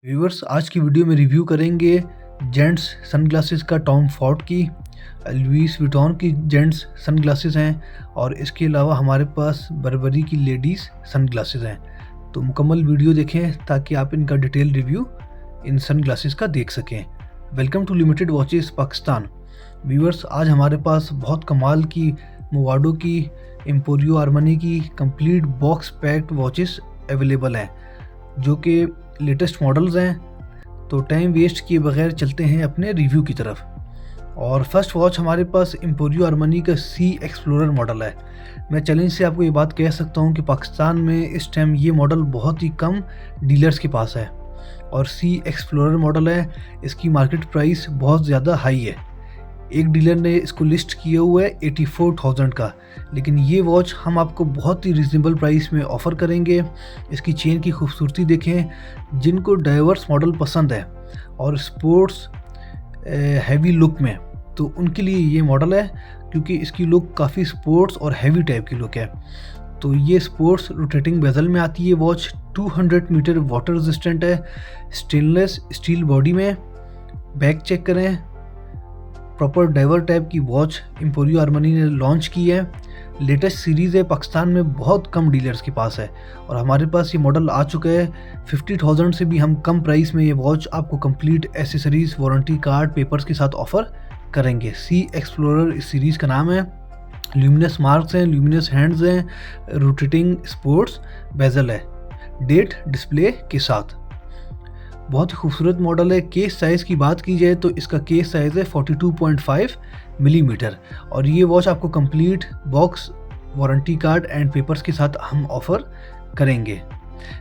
Viewers आज की video में रिव्यू करेंगे जेंट्स सनग्लासेस का टॉम फॉर्ड की लुइस विटॉन की जेंट्स सनग्लासेस हैं और इसके अलावा हमारे पास बर्बरी की लेडीज़ सनग्लासेस हैं। तो मुकम्मल वीडियो देखें ताकि आप इनका डिटेल रिव्यू इन सनग्लासेस का देख सकें। Welcome to limited watches Pakistan. Viewers आज हमारे पास बहुत कमाल की मोवाडो की एम्पोरियो आर्मनी की complete box packed watches available हैं जो कि लेटेस्ट मॉडल्स हैं। तो टाइम वेस्ट किए बगैर चलते हैं अपने रिव्यू की तरफ। और फर्स्ट वॉच हमारे पास एम्पोरियो आर्मनी का सी एक्सप्लोरर मॉडल है। मैं चैलेंज से आपको ये बात कह सकता हूँ कि पाकिस्तान में इस टाइम ये मॉडल बहुत ही कम डीलर्स के पास है और सी एक्सप्लोरर मॉडल है। इसकी मार्केट प्राइस बहुत ज़्यादा हाई है। एक डीलर ने इसको लिस्ट किया हुआ है 84,000 का, लेकिन ये वॉच हम आपको बहुत ही रिजनेबल प्राइस में ऑफ़र करेंगे। इसकी चेन की खूबसूरती देखें। जिनको डाइवर्स मॉडल पसंद है और स्पोर्ट्स हैवी लुक में, तो उनके लिए ये मॉडल है क्योंकि इसकी लुक काफ़ी स्पोर्ट्स और हैवी टाइप की लुक है। तो ये स्पोर्ट्स रोटेटिंग बेजल में आती है वॉच। 200 मीटर वाटर रेजिस्टेंट है, स्टेनलेस स्टील बॉडी में। बैक चेक करें, प्रॉपर डाइवर टाइप की वॉच एम्पोरियो आर्मनी ने लॉन्च की है। लेटेस्ट सीरीज़ है, पाकिस्तान में बहुत कम डीलर्स के पास है और हमारे पास ये मॉडल आ चुका है। 50,000 से भी हम कम प्राइस में ये वॉच आपको complete accessories, warranty card, papers के साथ ऑफ़र करेंगे। सी एक्सप्लोरर इस सीरीज़ का नाम है। ल्यूमिनस मार्क्स हैं, ल्यूमिनस हैंड्स हैं, रोटेटिंग स्पोर्ट्स बेजल है, डेट डिस्प्ले के साथ। बहुत ही खूबसूरत मॉडल है। केस साइज़ की बात की जाए तो इसका केस साइज़ है 42.5 मिलीमीटर और ये वॉच आपको complete box, warranty card and papers के साथ हम ऑफ़र करेंगे।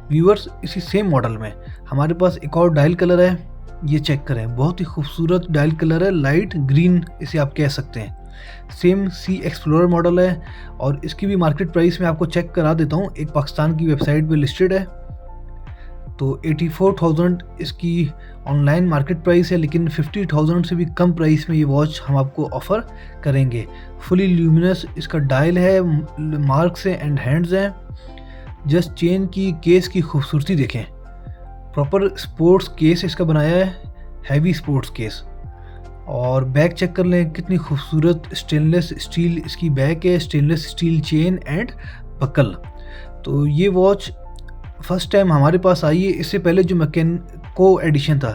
व्यूअर्स इसी सेम मॉडल में हमारे पास एक और डायल कलर है, ये चेक करें। बहुत ही खूबसूरत डायल कलर है, लाइट ग्रीन इसे आप कह सकते हैं। सेम सी एक्सप्लोरर मॉडल है और इसकी भी मार्केट प्राइस मैं आपको चेक करा देता हूँ। एक पाकिस्तान की वेबसाइट पे लिस्टेड है, तो 84,000 इसकी ऑनलाइन मार्केट प्राइस है, लेकिन 50,000 से भी कम प्राइस में ये वॉच हम आपको ऑफ़र करेंगे। फुली ल्यूमिनस इसका डायल है, मार्क्स हैं एंड हैंड्स हैं। जस्ट चेन की केस की खूबसूरती देखें। प्रॉपर स्पोर्ट्स केस इसका बनाया है, हैवी स्पोर्ट्स केस। और बैक चेक कर लें, कितनी खूबसूरत स्टेनलेस स्टील इसकी बैक है, stainless steel chain and buckle. तो ये वॉच फर्स्ट टाइम हमारे पास आई है। इससे पहले जो मैकेनिको एडिशन था,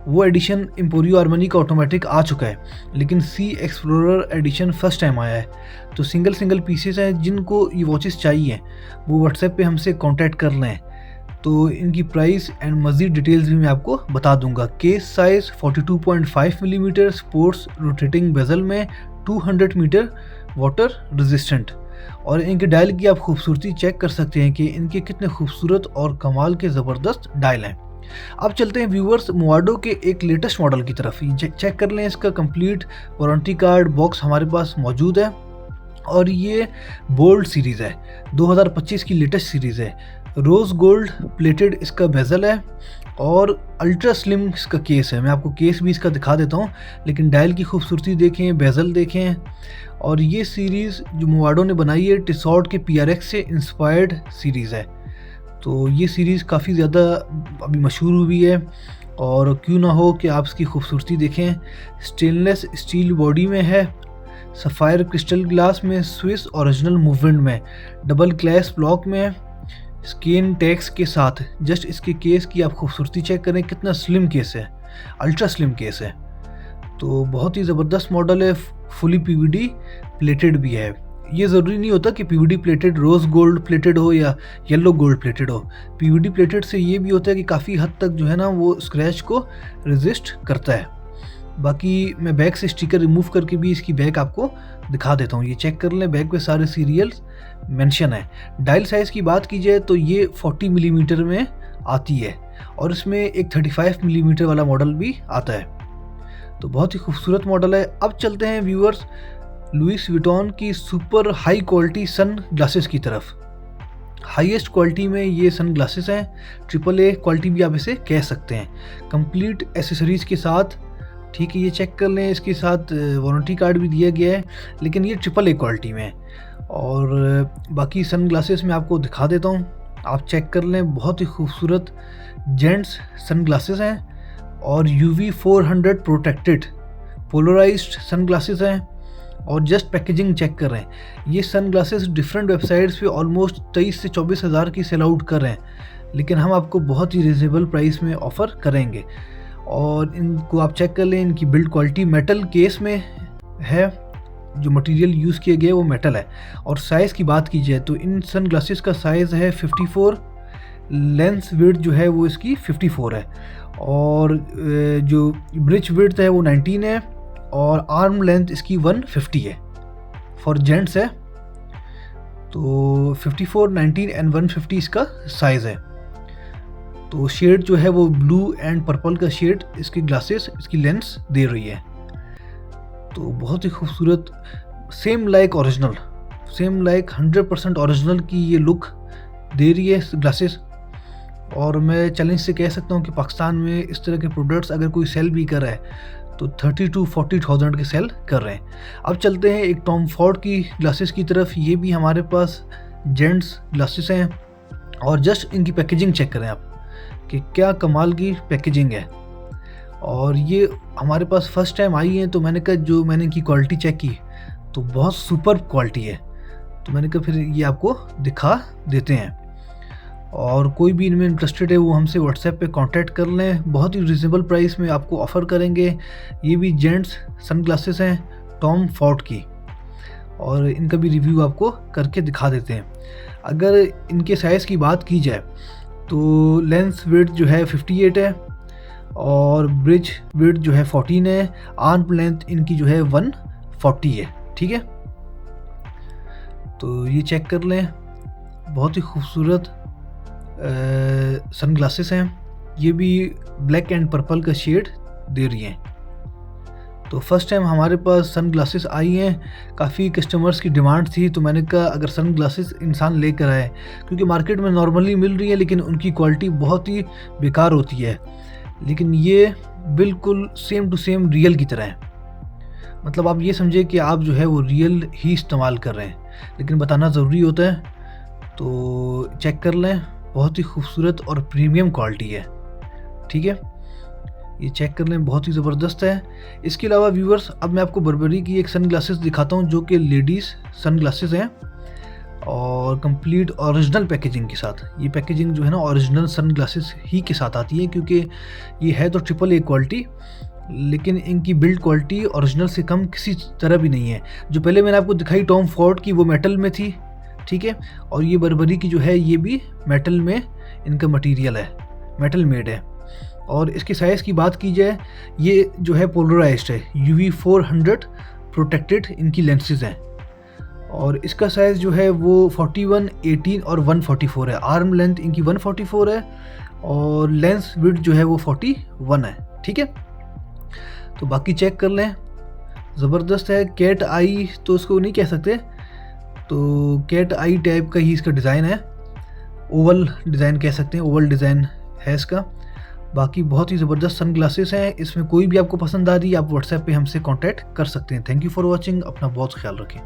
वो एडिशन एम्पोरियो आर्मनी का ऑटोमेटिक आ चुका है, लेकिन सी एक्सप्लोरर एडिशन फर्स्ट टाइम आया है। तो सिंगल पीसेस हैं। जिनको ये वॉचेस चाहिए वो व्हाट्सएप पे हमसे कांटेक्ट कर लें, तो इनकी प्राइस एंड मज़ीद डिटेल्स भी मैं आपको बता दूंगा। Case size 42.5 millimetre, sports rotating bezel में, 200 मीटर वाटर रेजिस्टेंट। और इनके डायल की आप खूबसूरती चेक कर सकते हैं कि इनके कितने खूबसूरत और कमाल के ज़बरदस्त डायल हैं। अब चलते हैं व्यूअर्स मोवाडो के एक लेटेस्ट मॉडल की तरफ। चेक कर लें, इसका कंप्लीट वारंटी कार्ड बॉक्स हमारे पास मौजूद है और ये बोल्ड सीरीज़ है, 2025 की लेटेस्ट सीरीज़ है। रोज़ गोल्ड प्लेटेड इसका बेजल है और अल्ट्रा स्लिम इसका केस है। मैं आपको केस भी इसका दिखा देता हूँ, लेकिन डायल की खूबसूरती देखें, बेजल देखें। और ये सीरीज़ जो मोवाडो ने बनाई है टिसॉट के PRX से इंस्पायर्ड सीरीज़ है। तो ये सीरीज़ काफ़ी ज़्यादा अभी मशहूर हुई है और क्यों ना हो कि आप इसकी खूबसूरती देखें। स्टेनलेस स्टील बॉडी में है, सफ़ायर क्रिस्टल ग्लास में, स्विस ओरिजिनल मूवमेंट में, डबल ग्लास ब्लॉक में, स्किन टैक्स के साथ। जस्ट इसके केस की आप खूबसूरती चेक करें, कितना स्लिम केस है, अल्ट्रा स्लिम केस है। तो बहुत ही ज़बरदस्त मॉडल है। फुली PVD प्लेटेड भी है। ये ज़रूरी नहीं होता कि PVD plated rose gold plated हो या येलो गोल्ड प्लेटेड हो। PVD प्लेटेड से ये भी होता है कि काफ़ी हद तक जो है ना वो स्क्रैच को रेजिस्ट करता है। बाकी मैं बैक से स्टिकर रिमूव करके भी इसकी बैक आपको दिखा देता हूँ। ये चेक कर लें, बैक पे सारे सीरियल्स मेंशन है। डायल साइज़ की बात की जाए तो ये 40 मिलीमीटर में आती है और इसमें एक 35 मिलीमीटर वाला मॉडल भी आता है। तो बहुत ही खूबसूरत मॉडल है। अब चलते हैं व्यूअर्स लुइस विटॉन की super high quality sunglasses की तरफ। हाईएस्ट क्वालिटी में ये सन ग्लासेस हैं, AAA क्वालिटी भी आप इसे कह सकते हैं, कंप्लीट एसेसरीज़ के साथ। ठीक है, ये चेक कर लें, इसके साथ वारंटी कार्ड भी दिया गया है, लेकिन ये AAA क्वालिटी में है। और बाकी सन ग्लासेस मैं आपको दिखा देता हूँ। आप चेक कर लें, बहुत ही खूबसूरत जेंट्स सनग्लासेस हैं और UV 400 प्रोटेक्टेड पोलराइज्ड सनग्लासेस हैं। और जस्ट पैकेजिंग चेक कर रहे हैं, ये सनग्लासेस डिफरेंट वेबसाइट्स पे ऑलमोस्ट 23 से 24 हज़ार की सेल आउट कर रहे हैं, लेकिन हम आपको बहुत ही रिजनेबल प्राइस में ऑफ़र करेंगे। और इनको आप चेक कर लें, इनकी बिल्ड क्वालिटी मेटल केस में है, जो मटेरियल यूज़ किया गया है वो मेटल है। और साइज़ की बात की जाए तो इन सनग्लासेस का साइज़ है 54, लेंस विड्थ जो है वो इसकी 54 है, और जो ब्रिज विड्थ है वो 19 है, और आर्म लेंथ इसकी 150 है, फॉर जेंट्स है। तो 54, 19 एंड 150 इसका साइज़ है। तो शेड जो है वो ब्लू एंड पर्पल का शेड इसकी ग्लासेस, इसकी लेंस दे रही है। तो बहुत ही खूबसूरत, same like original, same like 100% original की ये लुक दे रही है ग्लासेस। और मैं चैलेंज से कह सकता हूँ कि पाकिस्तान में इस तरह के प्रोडक्ट्स अगर कोई सेल भी कर रहा है तो 30 to 40,000 के सेल कर रहे हैं। अब चलते हैं एक टॉम फॉर्ड की ग्लासेस की तरफ। ये भी हमारे पास जेंट्स ग्लासेस हैं, और जस्ट इनकी पैकेजिंग चेक करें आप कि क्या कमाल की पैकेजिंग है। और ये हमारे पास फर्स्ट टाइम आई है, तो मैंने कहा, जो मैंने इनकी क्वालिटी चेक की तो बहुत सुपर क्वालिटी है, तो मैंने कहा फिर ये आपको दिखा देते हैं। और कोई भी इनमें इंटरेस्टेड है वो हमसे व्हाट्सएप पे कांटेक्ट कर लें, बहुत ही रिजनेबल प्राइस में आपको ऑफ़र करेंगे। ये भी जेंट्स सनग्लासेस हैं टॉम फॉर्ड की, और इनका भी रिव्यू आपको करके दिखा देते हैं। अगर इनके साइज़ की बात की जाए तो लेंस विड्थ जो है 58 है, और ब्रिज विड्थ जो है 14 है, आर्म लेंथ इनकी जो है 140 है। ठीक है, तो ये चेक कर लें, बहुत ही खूबसूरत सनग्लासेस हैं। ये भी ब्लैक एंड पर्पल का शेड दे रही हैं। तो फर्स्ट टाइम हमारे पास सनग्लासेस आई हैं, काफ़ी कस्टमर्स की डिमांड थी, तो मैंने कहा अगर सनग्लासेस इंसान लेकर आए, क्योंकि मार्केट में नॉर्मली मिल रही है लेकिन उनकी क्वालिटी बहुत ही बेकार होती है, लेकिन ये बिल्कुल सेम टू सेम रियल की तरह है। मतलब आप ये समझे कि आप जो है वो रियल ही इस्तेमाल कर रहे हैं, लेकिन बताना ज़रूरी होता है। तो चेक कर लें, बहुत ही खूबसूरत और प्रीमियम क्वालिटी है। ठीक है, ये चेक कर लें, बहुत ही ज़बरदस्त है। इसके अलावा व्यूअर्स, अब मैं आपको बर्बरी की एक सनग्लासेस दिखाता हूँ, जो कि लेडीज़ सनग्लासेस हैं, और कंप्लीट ओरिजिनल पैकेजिंग के साथ। ये पैकेजिंग जो है ना ओरिजिनल सनग्लासेस ही के साथ आती है, क्योंकि ये है तो AAA क्वालिटी, लेकिन इनकी बिल्ड क्वालिटी ओरिजिनल से कम किसी तरह भी नहीं है। जो पहले मैंने आपको दिखाई टॉम फॉर्ड की, वो मेटल में थी। ठीक है, और ये बर्बरी की जो है ये भी मेटल में इनका मटेरियल है, मेटल मेड है। और इसके साइज़ की बात की जाए, ये जो है पोलराइज्ड है, UV 400 प्रोटेक्टेड इनकी लेंसेज हैं, और इसका साइज़ जो है वो 41, 18 और 144 है। आर्म लेंथ इनकी 144 है, और लेंस विड्थ जो है वो 41 है। ठीक है, तो बाकी चेक कर लें, ज़बरदस्त है। कैट आई तो उसको नहीं कह सकते, तो कैट आई टाइप का ही इसका डिज़ाइन है, ओवल डिज़ाइन कह सकते हैं, ओवल डिज़ाइन है इसका। बाकी बहुत ही ज़बरदस्त सनग्लासेस हैं, इसमें कोई भी आपको पसंद आ रही है आप व्हाट्सएप पे हमसे कांटेक्ट कर सकते हैं। थैंक यू फॉर वॉचिंग, अपना बहुत ख्याल रखें।